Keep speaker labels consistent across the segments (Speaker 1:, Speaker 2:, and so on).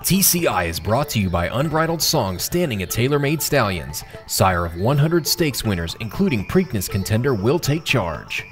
Speaker 1: TCI is brought to you by Unbridled Song standing at TaylorMade Stallions, sire of 100 stakes winners, including Preakness contender Will Take Charge.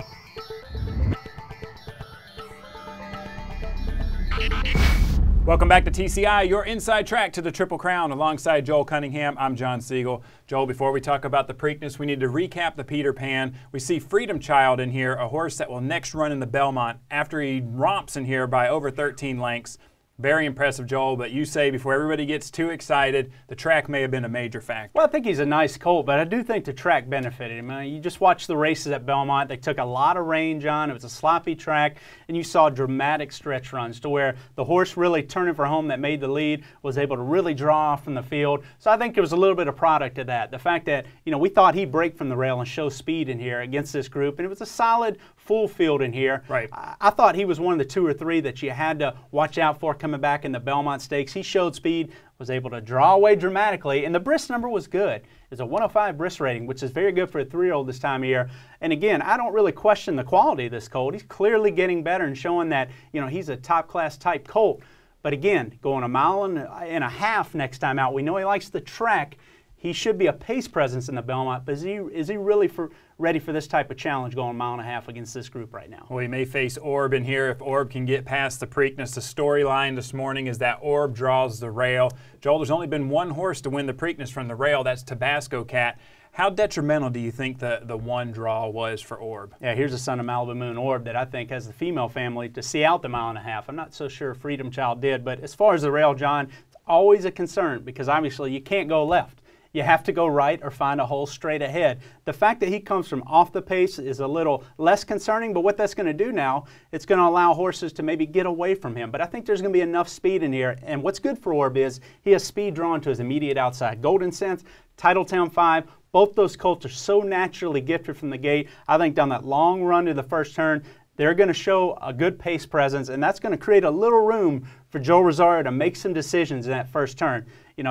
Speaker 2: Welcome back to TCI, your inside track to the Triple Crown. Alongside Joel Cunningham, I'm John Siegel. Joel, before we talk about the Preakness, we need to recap the Peter Pan. We see Freedom Child in here, a horse that will next run in the Belmont after he romps in here by over 13 lengths. Very impressive, Joel, but you say before everybody gets too excited, the track may have been a major factor.
Speaker 3: Well, I think he's a nice colt, but I do think the track benefited him. You just watch the races at Belmont. They took a lot of range on. It was a sloppy track, and you saw dramatic stretch runs to where the horse really turning for home that made the lead was able to really draw off from the field. So I think there was a little bit of product of that. The fact that, we thought he'd break from the rail and show speed in here against this group, and it was a solid full field in here.
Speaker 2: Right.
Speaker 3: I thought he was one of the 2 or 3 that you had to watch out for coming back in the Belmont Stakes. He showed speed, was able to draw away dramatically, and the Brisk number was good. It's a 105 Brisk rating, which is very good for a 3-year-old this time of year. And again, I don't really question the quality of this colt. He's clearly getting better and showing that, he's a top-class type colt. But again, going a mile and a half next time out, we know he likes the track. He should be a pace presence in the Belmont, but is he really ready for this type of challenge going a mile and a half against this group right now?
Speaker 2: Well, he may face Orb in here if Orb can get past the Preakness. The storyline this morning is that Orb draws the rail. Joel, there's only been one horse to win the Preakness from the rail. That's Tabasco Cat. How detrimental do you think the one draw was for Orb?
Speaker 3: Yeah, here's a son of Malibu Moon, Orb, that I think has the female family to see out the mile and a half. I'm not so sure Freedom Child did, but as far as the rail, John, it's always a concern because obviously you can't go left. You have to go right or find a hole straight ahead. The fact that he comes from off the pace is a little less concerning, but what that's going to do now, it's going to allow horses to maybe get away from him. But I think there's going to be enough speed in here, and what's good for Orb is he has speed drawn to his immediate outside. Golden Sense, Titletown 5, both those colts are so naturally gifted from the gate. I think down that long run to the first turn, they're going to show a good pace presence, and that's going to create a little room for Joe Rosario to make some decisions in that first turn.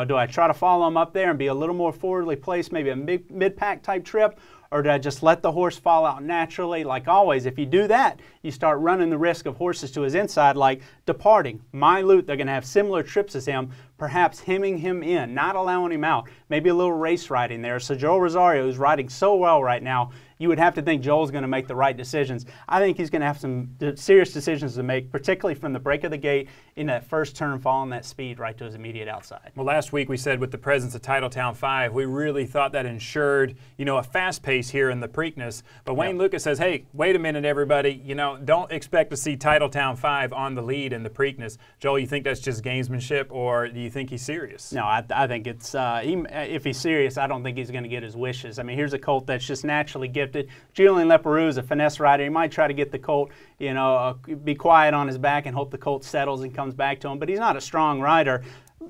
Speaker 3: Do I try to follow him up there and be a little more forwardly placed, maybe a mid-pack type trip, or do I just let the horse fall out naturally? Like always, if you do that, you start running the risk of horses to his inside, like Departing, My Loot. They're going to have similar trips as him, perhaps hemming him in, not allowing him out. Maybe a little race riding there. So Joe Rosario, who's riding so well right now, you would have to think Joel's going to make the right decisions. I think he's going to have some serious decisions to make, particularly from the break of the gate in that first turn, following that speed right to his immediate outside.
Speaker 2: Well, last week we said with the presence of Titletown 5, we really thought that ensured, a fast pace here in the Preakness. But Wayne Lucas says, hey, wait a minute, everybody. Don't expect to see Titletown 5 on the lead in the Preakness. Joel, you think that's just gamesmanship, or do you think he's serious?
Speaker 3: No, I think it's, if he's serious, I don't think he's going to get his wishes. I mean, here's a colt that's just naturally gifted. Julian Leperoux is a finesse rider. He might try to get the colt, be quiet on his back and hope the colt settles and comes back to him, but he's not a strong rider.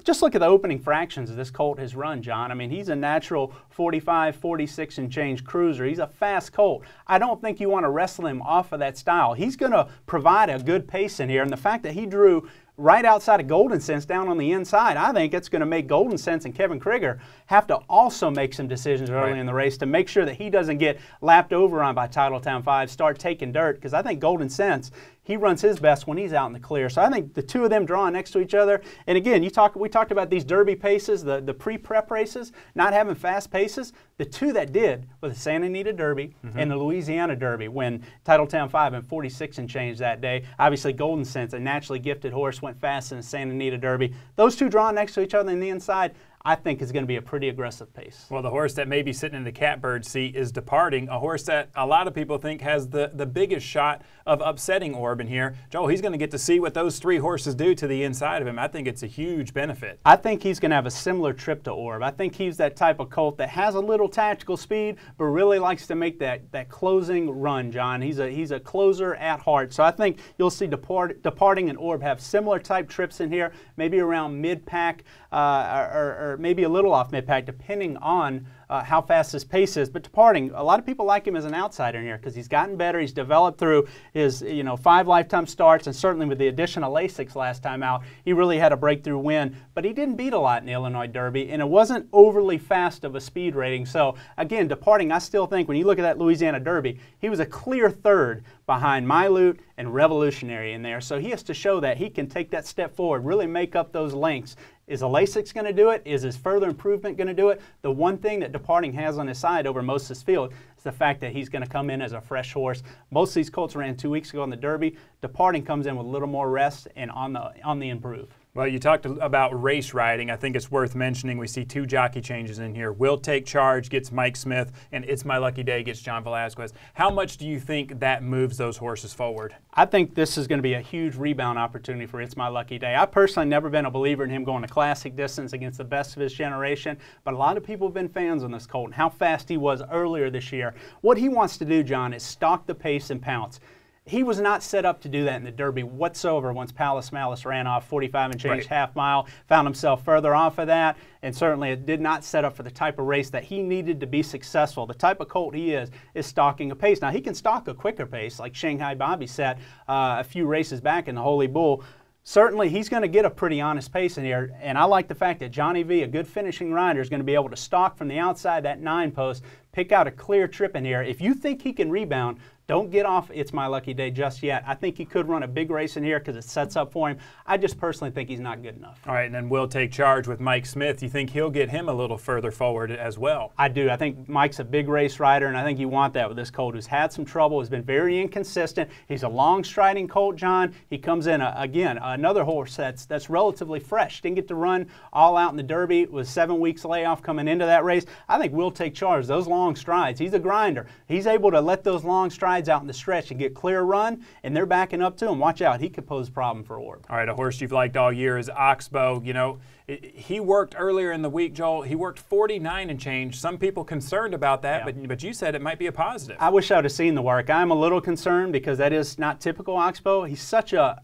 Speaker 3: Just look at the opening fractions this colt has run, John. I mean, he's a natural 45, 46 and change cruiser. He's a fast colt. I don't think you want to wrestle him off of that style. He's going to provide a good pace in here, and the fact that he drew right outside of Golden Sense down on the inside, I think it's going to make Golden Sense and Kevin Krieger have to also make some decisions early in the race to make sure that he doesn't get lapped over on by Titletown 5, start taking dirt, because I think Golden Sense, he runs his best when he's out in the clear. So I think the two of them drawing next to each other, and again, we talked about these Derby paces, the pre-prep races, not having fast paces. The two that did were the Santa Anita Derby and the Louisiana Derby when Titletown 5 and 46 and change that day. Obviously, Golden Sense, a naturally gifted horse, went fast in the Santa Anita Derby. Those two drawing next to each other on the inside, I think is going to be a pretty aggressive pace.
Speaker 2: Well, the horse that may be sitting in the catbird seat is Departing, a horse that a lot of people think has the biggest shot of upsetting Orb in here. Joel, he's going to get to see what those 3 horses do to the inside of him. I think it's a huge benefit.
Speaker 3: I think he's going to have a similar trip to Orb. I think he's that type of colt that has a little tactical speed, but really likes to make that closing run, John. He's a closer at heart. So I think you'll see Departing and Orb have similar type trips in here, maybe around mid-pack or or maybe a little off mid-pack, depending on how fast his pace is. But Departing, a lot of people like him as an outsider in here because he's gotten better. He's developed through his 5 lifetime starts, and certainly with the addition of Lasix last time out, he really had a breakthrough win. But he didn't beat a lot in the Illinois Derby, and it wasn't overly fast of a speed rating. So again, Departing, I still think when you look at that Louisiana Derby, he was a clear third behind Mylute and Revolutionary in there. So he has to show that he can take that step forward, really make up those lengths. Is a Lasix going to do it? Is his further improvement going to do it? The one thing that Departing has on his side over most of his field is the fact that he's going to come in as a fresh horse. Most of these colts ran 2 weeks ago in the Derby. Departing comes in with a little more rest and on the improve.
Speaker 2: Well, you talked about race riding. I think it's worth mentioning we see 2 jockey changes in here. Will Take Charge gets Mike Smith, and It's My Lucky Day gets John Velazquez. How much do you think that moves those horses forward?
Speaker 3: I think this is going to be a huge rebound opportunity for It's My Lucky Day. I personally never been a believer in him going a classic distance against the best of his generation, but a lot of people have been fans on this colt and how fast he was earlier this year. What he wants to do, John, is stalk the pace and pounce. He was not set up to do that in the Derby whatsoever once Palace Malice ran off 45 and change half mile, found himself further off of that, and certainly it did not set up for the type of race that he needed to be successful. The type of colt he is stalking a pace. Now, he can stalk a quicker pace like Shanghai Bobby set a few races back in the Holy Bull. Certainly, he's going to get a pretty honest pace in here, and I like the fact that Johnny V, a good finishing rider, is going to be able to stalk from the outside that 9 post, pick out a clear trip in here. If you think he can rebound, don't get off It's My Lucky Day just yet. I think he could run a big race in here because it sets up for him. I just personally think he's not good enough.
Speaker 2: All right, and then Will Take Charge with Mike Smith. You think he'll get him a little further forward as well?
Speaker 3: I do. I think Mike's a big race rider, and I think you want that with this colt who's had some trouble, has been very inconsistent. He's a long striding colt, John. He comes in, again, another horse that's relatively fresh. Didn't get to run all out in the Derby. Was 7 weeks layoff coming into that race. I think Will Take Charge, those long strides. He's a grinder. He's able to let those long strides out in the stretch and get clear run, and they're backing up to him. Watch out. He could pose a problem for Orb.
Speaker 2: All right, a horse you've liked all year is Oxbow. You know, he worked earlier in the week, Joel. He worked 49 and change. Some people concerned about that, but you said it might be a positive.
Speaker 3: I wish I would have seen the work. I'm a little concerned because that is not typical Oxbow. He's such a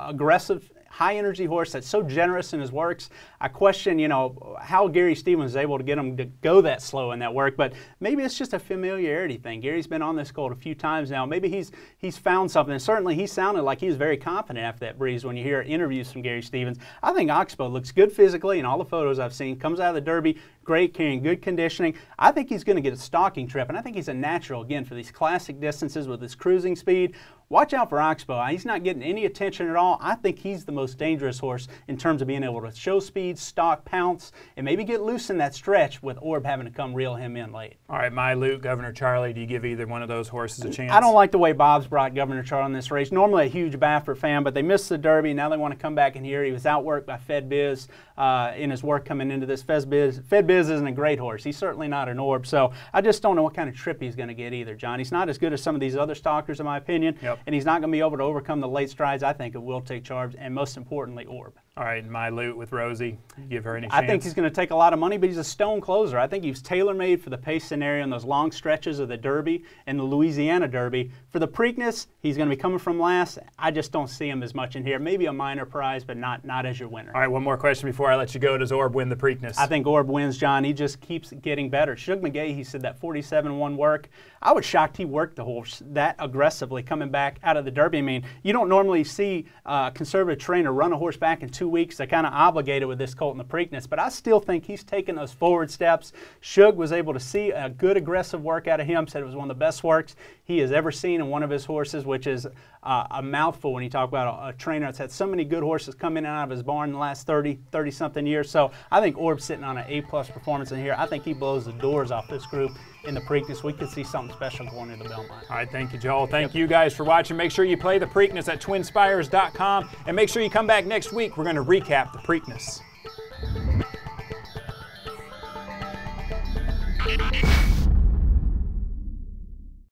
Speaker 3: aggressive, high-energy horse that's so generous in his works. I question, how Gary Stevens was able to get him to go that slow in that work, but maybe it's just a familiarity thing. Gary's been on this colt a few times now. Maybe he's found something. And certainly he sounded like he was very confident after that breeze when you hear interviews from Gary Stevens. I think Oxbow looks good physically in all the photos I've seen. Comes out of the Derby, great, carrying good conditioning. I think he's going to get a stalking trip, and I think he's a natural, again, for these classic distances with his cruising speed. Watch out for Oxbow. He's not getting any attention at all. I think he's the most dangerous horse in terms of being able to show speed, stalk, pounce, and maybe get loose in that stretch with Orb having to come reel him in late.
Speaker 2: All right, Mylute, Governor Charlie, do you give either one of those horses a chance?
Speaker 3: I don't like the way Bob's brought Governor Charlie in this race. Normally a huge Baffert fan, but they missed the Derby. Now they want to come back in here. He was outworked by Fed Biz in his work coming into this. Fed Biz isn't a great horse. He's certainly not an Orb, so I just don't know what kind of trip he's going to get either, John. He's not as good as some of these other stalkers, in my opinion, and he's not going to be able to overcome the late strides, I think, of Will Take Charge, and most importantly, Orb.
Speaker 2: All right, Mylute with Rosie, give her any chance?
Speaker 3: I think he's going to take a lot of money, but he's a stone closer. I think he's tailor-made for the pace scenario in those long stretches of the Derby and the Louisiana Derby. For the Preakness, he's going to be coming from last. I just don't see him as much in here. Maybe a minor prize, but not as your winner.
Speaker 2: All right, one more question before I let you go. Does Orb win the Preakness?
Speaker 3: I think Orb wins, John. He just keeps getting better. Shug McGahee, he said that 47-1 work. I was shocked he worked the horse that aggressively coming back out of the Derby. I mean, you don't normally see a conservative trainer run a horse back in 2 weeks. They're kind of obligated with this colt in the Preakness, but I still think he's taking those forward steps. Shug was able to see a good aggressive work out of him, said it was one of the best works he has ever seen in one of his horses, which is a mouthful when you talk about a trainer that's had so many good horses come in and out of his barn in the last 30-something years. So I think Orb's sitting on an A-plus performance in here. I think he blows the doors off this group in the Preakness. We could see something special going into Belmont.
Speaker 2: All right, thank you, Joel. Thank you guys for watching. Make sure you play the Preakness at twinspires.com, and make sure you come back next week. We're going to recap the Preakness.